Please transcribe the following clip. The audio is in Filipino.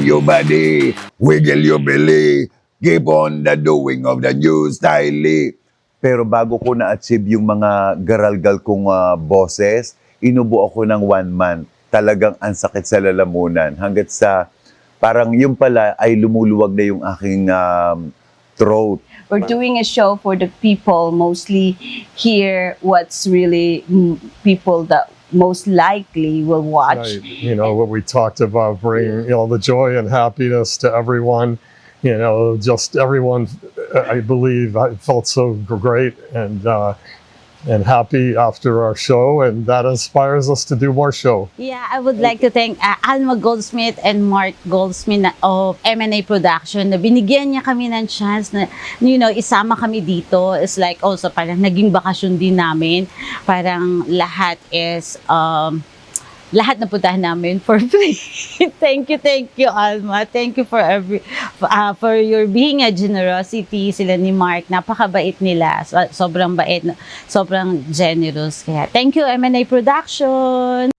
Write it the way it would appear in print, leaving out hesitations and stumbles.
your body, wiggle your belly, keep on the doing of the new style. Pero bago ko na-achieve yung mga garalgal kong boses, inubo ako ng 1 month. Talagang ang sakit sa lalamunan. Hanggat sa parang yung pala ay lumuluwag na yung aking throat. We're doing a show for the people, mostly hear what's really people that most likely will watch. Right. You know, what we talked about, bringing, the joy and happiness to everyone. Just everyone, I believe, I felt so great and happy after our show, and that inspires us to do more show. Yeah, I would like to thank Alma Goldsmith and Mark Goldsmith of M&A Production na binigyan niya kami ng chance na, isama kami dito. It's like also parang naging bakasyon din namin. Parang lahat is, lahat na puntahan namin for free. Thank you, Alma. Thank you for for your being a generosity. Sila ni Mark, napakabait nila. Sobrang bait, sobrang generous. Kaya thank you, M&A Production.